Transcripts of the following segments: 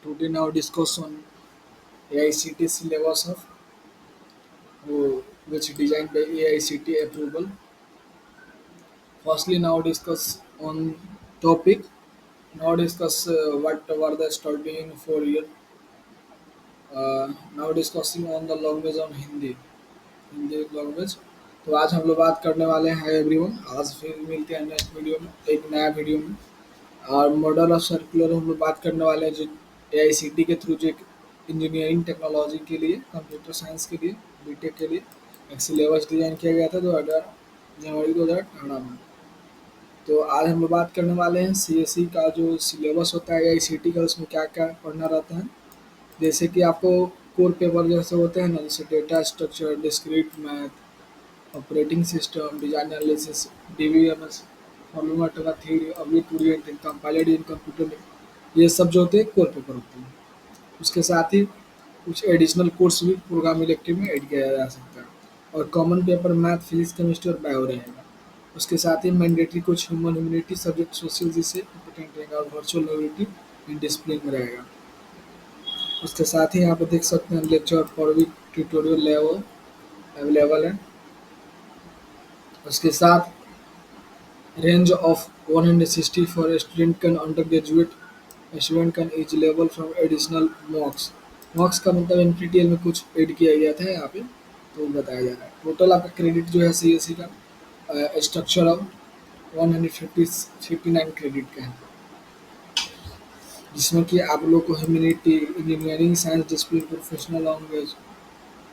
Today now discuss on AICT syllabus of which designed by AICT approval. Firstly, now discuss on topic. Now discuss what were the studying for year. Now discussing on the language on Hindi language. तो आज हम लोग बात करने वाले हैं everyone. आज फिर मिलते हैं नेक्स्ट वीडियो में एक नया वीडियो में। और मॉडल ऑफ सर्कुलर हम लोग बात करने वाले हैं जो एआईसीटी के थ्रू जो एक इंजीनियरिंग टेक्नोलॉजी के लिए कंप्यूटर साइंस के लिए बीटेक के लिए एक सिलेबस डिजाइन किया गया था 2000 जनवरी 2018 में। तो आज हम लोग बात करने वाले हैं सीएसई का जो सिलेबस होता है एआईसीटी का, उसमें क्या क्या पढ़ना रहता है। जैसे कि आपको कोर पेपर जैसे होते हैं ना, जैसे data structure, discrete math, operating system, design analysis, DBMS, formula theory, object oriented, compiler इन कंप्यूटर, ये सब जो होते हैं कोर पेपर होते हैं। उसके साथ ही कुछ एडिशनल कोर्स भी प्रोग्राम इलेक्टिव में ऐड किया जा सकता है। और common paper math, physics, chemistry और बायो रहेगा। उसके साथ ही मैंडेटरी कुछ ह्यूमनिटी सब्जेक्ट सोशियोलॉजी से इम्पोर्टेंट रहेगा और वर्चुअल रियलिटी इन डिसिप्लिन में रहेगा। उसके साथ ही यहाँ पे देख सकते हैं lecture for week tutorial level available है। उसके साथ range of 160 for student can undergraduate student can is level from additional mocks. Mocks का मतलब एनपीटीईएल में कुछ ऐड किया गया था यहाँ पे, तो बताया जा रहा है। टोटल आपका क्रेडिट जो है सीएससी का स्ट्रक्चर ऑफ 159 क्रेडिट का है, जिसमें कि आप लोग को humanity, engineering, science discipline, professional language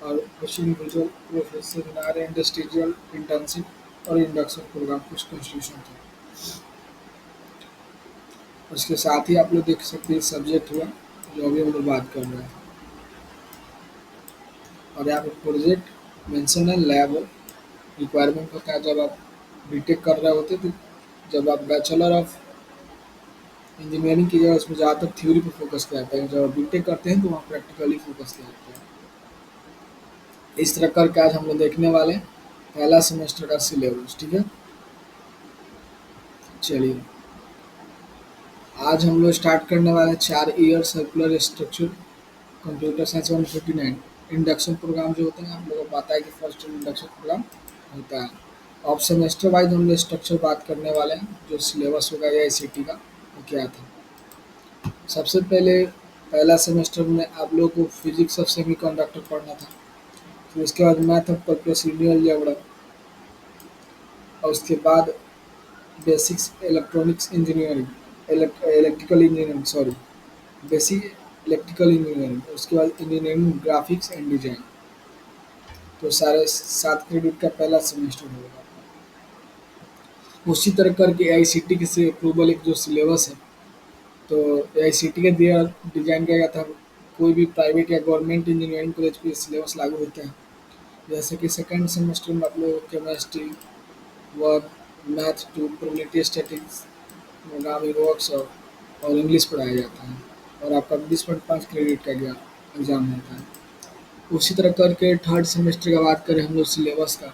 और कुछ इंडिविजुअल प्रोफेशनल इंडस्ट्रियल इंटर्नशिप और इंडक्शन प्रोग्राम कुछ कॉन्स्टिट्यूशन थे। उसके साथ ही आप लोग देख सकते हैं सब्जेक्ट हुआ जो अभी हम लोग बात कर रहे हैं। और यहाँ पे प्रोजेक्ट मेंशन है, लैब रिक्वायरमेंट होता है जब आप बीटेक कर रहे होते, तो जब आप बैचलर ऑफ इंजीनियरिंग की जगह उसमें ज़्यादातर थ्योरी पर फोकस किया जाता है, जब आप बीटेक करते हैं तो वहाँ प्रैक्टिकली फोकस किया जाता है। इस तरह करके आज हम लोग देखने वाले हैं पहला सेमेस्टर का सिलेबस। ठीक है, चलिए आज हम लोग स्टार्ट करने वाले हैं 4 year circular structure computer science 159 induction program जो होते हैं। आप लोगों को पता है कि फर्स्ट इंडक्शन प्रोग्राम होता है। अब सेमेस्टर वाइज हम लोग स्ट्रक्चर बात करने वाले हैं। जो सिलेबस होगा एआईसीटी का वो क्या था। सबसे पहले पहला सेमेस्टर में आप लोगों को फिजिक्स ऑफ सेमीकंडक्टर पढ़ना था। फिर उसके बाद मैथ ऑफ परप्लेक्सिटी अलजेब्रा, और उसके बाद basics electronics engineering, electrical engineering, sorry, basic electrical engineering. उसके बाद इंजीनियरिंग ग्राफिक्स एंड डिजाइन। तो सारे 7 क्रेडिट का पहला सेमेस्टर होगा। उसी तरह करके एआईसीटी के से अप्रूवल एक जो सिलेबस है, तो एआईसीटी के दिया डिजाइन किया गया था। कोई भी प्राइवेट या गवर्नमेंट इंजीनियरिंग कॉलेज पे सिलेबस लागू होते हैं। जैसे कि सेकेंड सेमेस्टर में आप लोग chemistry 1, math 2, probability statics, programming workshop और इंग्लिश पढ़ाया जाता है। और आपका 20.5 क्रेडिट का एग्जाम होता है। उसी तरह करके थर्ड सेमेस्टर का बात करें हम लोग सिलेबस का,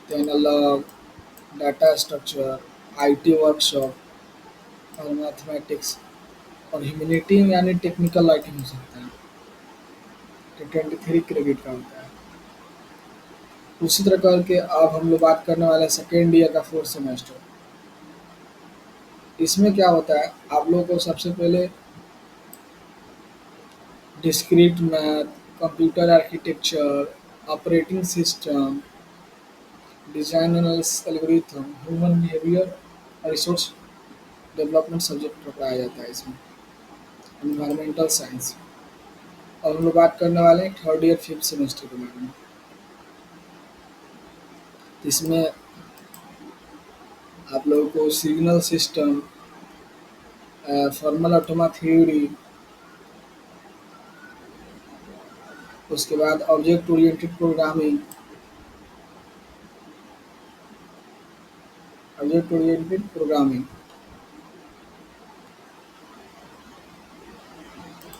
तो analog, data structure, IT workshop और मैथमेटिक्स और ह्यूमैनिटी यानी टेक्निकल राइटिंग हो सकता है, तो 23 क्रेडिट का होता है। उसी तरह करके अब हम लोग बात करने वाले हैं सेकेंड ईयर का फोर्थ सेमेस्टर। इसमें क्या होता है, आप लोगों को सबसे पहले discrete math, computer architecture, operating system, design analysis algorithm, human behaviour और रिसोर्स डेवलपमेंट सब्जेक्ट पढ़ाया जाता है इसमें, एनवायरमेंटल साइंस। और हम लोग बात करने वाले हैं थर्ड ईयर फिफ्थ सेमेस्टर के बारे में। इसमें आप लोगों को सिग्नल सिस्टम, फॉर्मल ऑटोमा थ्योरी, उसके बाद object oriented programming, object oriented programming,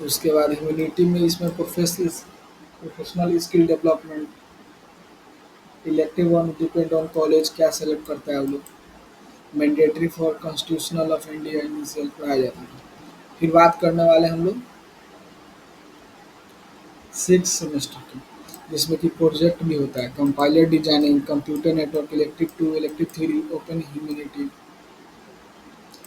उसके बाद ह्यूमैनिटी में इसमें professional skill development, elective one depend on college क्या सेलेक्ट करता है वो लोग, mandatory for constitutional of India initial पढ़ाया जाता है। फिर बात करने वाले हम लोग 6 सेमेस्टर की, जिसमें कि प्रोजेक्ट भी होता है, compiler designing, computer network, electric to electric theory, open humanity.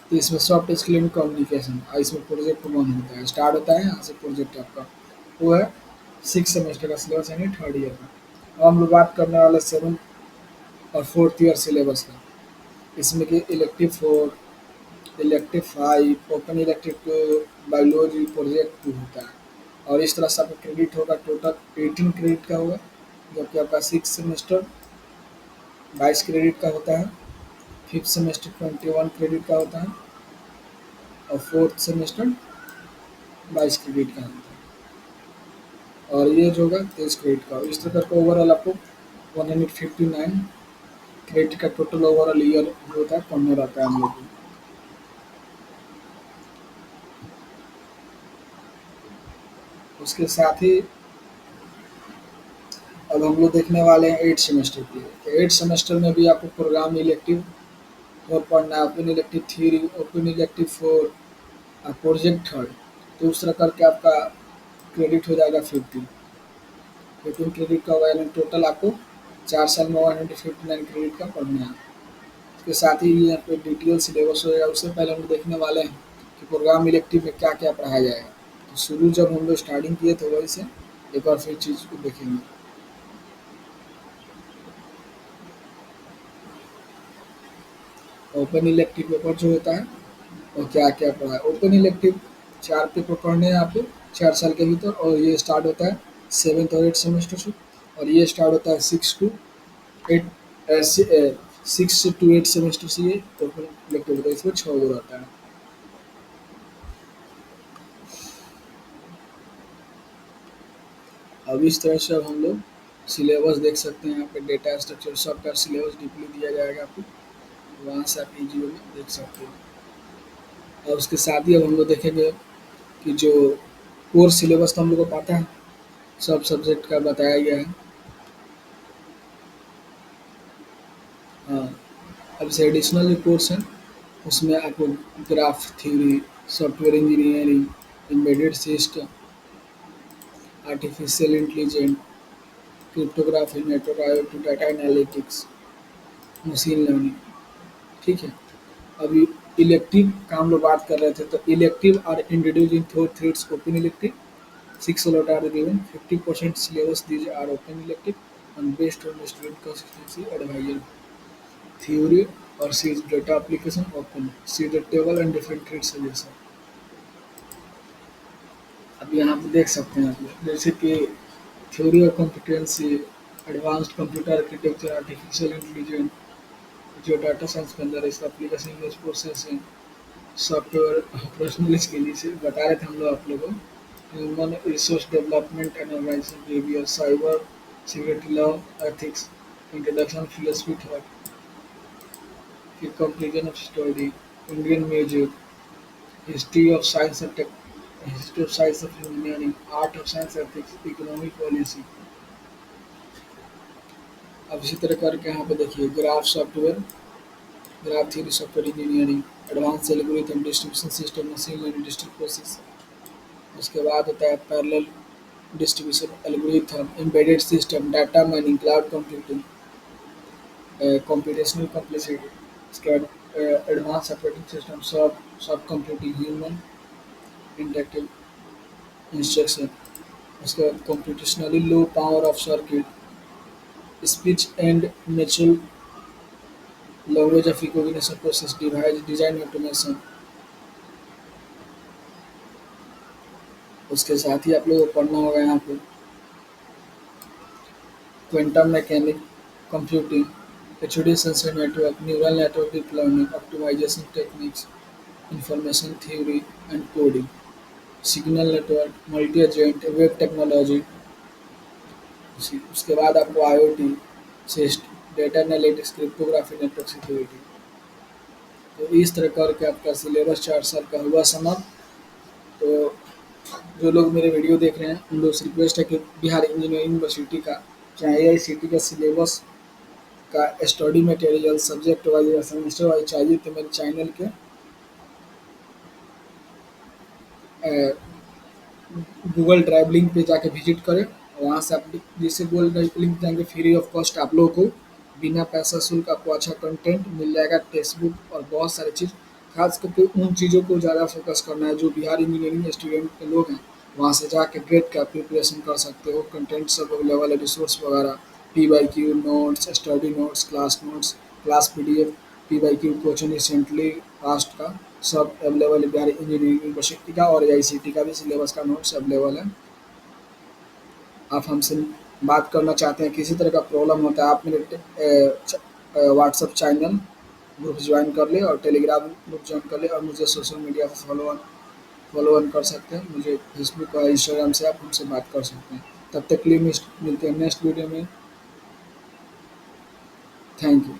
तो इसमें सॉफ्ट स्किल एंड कम्युनिकेशन, और इसमें प्रोजेक्ट 1 होता है, स्टार्ट होता है यहाँ से प्रोजेक्ट आपका। वो है 6 सेमेस्टर का सिलेबस, यानी थर्ड ईयर का। अब हम लोग बात करने वाले 7th और 4th ईयर सिलेबस का। इसमें कि elective 4, elective 5, open elective 2, biology, project 2 होता है। और इस तरह से आपका क्रेडिट होगा, टोटल 18 क्रेडिट का होगा, जबकि आपका 6 सेमेस्टर 22 क्रेडिट का होता है, 5th सेमेस्टर 21 क्रेडिट का होता है, और 4th सेमेस्टर 22 क्रेडिट का होता है। और ये जो होगा 23 क्रेडिट का, इस तरह करके ओवरऑल आपको 159 क्रेडिट का टोटल ओवरऑल ईयर होता है, पढ़ने रहता है हम लोग को। उसके साथ ही अब हम लोग देखने वाले हैं 8 सेमेस्टर की। तो 8 सेमेस्टर में भी आपको प्रोग्राम इलेक्टिव और पढ़ना है, open elective theory, open elective 4 और प्रोजेक्ट थर्ड। तो उस तरह करके आपका क्रेडिट हो जाएगा 50। 15 क्रेडिट का होगा, यानी टोटल आपको 4 साल में 159 क्रेडिट का पढ़ना है। इसके साथ ही यहाँ पे डिटेल सिलेबस होगा, उससे पहले हम लोग देखने वाले हैं कि प्रोग्राम इलेक्टिव में क्या क्या पढ़ाया जाएगा। तो शुरू जब हम लोग स्टार्टिंग किए थे वही से एक बार फिर चीज़ को देखेंगे। ओपन इलेक्टिव पेपर जो होता है और क्या क्या पढ़ा है। ओपन इलेक्टिव 4 पेपर पढ़ने हैं आपको 4 साल के भीतर, और ये स्टार्ट होता है 7th और 8 सेमेस्टर से। और ये स्टार्ट होता है 8 6 टू 8 सेमेस्टर से। ये ओपन इलेक्टिव होता है, इसमें 6 गो रहता है। अब इस तरह से अब हम लोग सिलेबस देख सकते हैं, यहाँ पे डेटा स्ट्रक्चर सबका सिलेबस डीपली दिया जाएगा आपको, वहाँ से आप ईजी में देख सकते हैं। और उसके साथ ही अब हम लोग देखेंगे कि जो कोर सिलेबस तो हम लोग को पता है, सब सब्जेक्ट का बताया गया है। हाँ, अब से एडिशनल जो कोर्स हैं उसमें आपको graph theory, software engineering, embedded system, artificial intelligence, cryptography, network IoT, data analytics, machine learning. ठीक है। अभी इलेक्टिव का हम लोग बात कर रहे थे, तो elective are introduced in 4 threads open elective, 6 slot are given, 50% syllabus these are open elective and based on the student consistency advisor. Theory or sees data application open, see the table and different trade suggestion. अब यहाँ पे देख सकते हैं आप लोग, जैसे कि थ्योरी और competency, advanced computer architecture, artificial intelligence, जो डाटा साइंस के अंदर है, इसका application use processing, software operational skill, इसे बता रहे थे हम लोग आप लोगों को। Human resource development and organisation behaviour, cyber security, law, ethics, introduction philosophy thought, फिर conclusion of study, Indian music, history of science and tech, history of science of engineering, art of science ethics, economic policy. अब इसी तरह करके यहाँ पे देखिए graph software, graph theory, software engineering, advance algorithm, distribution system, machine learning, digital process. उसके बाद होता है parallel distribution algorithm, embedded system, data mining, cloud computing, computational complexity. इसके बाद एडवांस ऑपरेटिंग सिस्टम, सब कंप्यूटिंग, ह्यूमन इंटरेक्टिव इंस्ट्रक्शन। उसके बाद computationally low power of circuit, speech and natural language of recognition process, device design automation. उसके साथ ही आप लोगों को पढ़ना होगा यहाँ पे quantum mechanic, computing, HOD sensor network, neural network deep learning, optimisation techniques, information theory and coding, signal network, multi agent, web technology. उसके बाद आपको IoT, सिस्ट, data analytics, cryptography, network security. तो इस तरह करके आपका सिलेबस 4 साल का हुआ समाप्त। तो जो लोग मेरे वीडियो देख रहे हैं उन लोग से रिक्वेस्ट है कि बिहार इंजीनियरिंग यूनिवर्सिटी का चाहे AICTE का सिलेबस का स्टडी मटेरियल सब्जेक्ट वाइज या सेमेस्टर वाइज चाहिए तो मेरे चैनल के गूगल ड्राइव लिंक पे जाके विजिट करें। वहाँ से आप जैसे गूगल ड्राइव लिंक जाएंगे, फ्री ऑफ कॉस्ट आप लोगों को बिना पैसा शुल्क आपको अच्छा कंटेंट मिल जाएगा, टेक्स्ट बुक और बहुत सारी चीज़। खास करके उन चीज़ों को ज़्यादा फोकस करना है जो बिहार इंजीनियरिंग स्टूडेंट के लोग हैं, वहाँ से जाके गेट का प्रिपरेशन कर सकते हो। कंटेंट सब अवेलेबल है, रिसोर्स वगैरह, PYQ notes, study notes, class PDF, PYQ question recently past का सब अवेलेबल है। बिहार इंजीनियरिंग यूनिवर्सिटी का और AICT का भी सिलेबस का नोट्स अवेलेबल है। आप हमसे बात करना चाहते हैं, किसी तरह का प्रॉब्लम होता है, आप मेरे व्हाट्सएप चैनल ग्रुप ज्वाइन कर ले और टेलीग्राम ग्रुप ज्वाइन कर ले, और मुझे सोशल मीडिया पर फॉलो ऑन कर सकते हैं। मुझे फेसबुक और इंस्टाग्राम से आप हमसे बात कर सकते हैं। तब तक के लिए मिलते हैं नेक्स्ट वीडियो में। Thank you.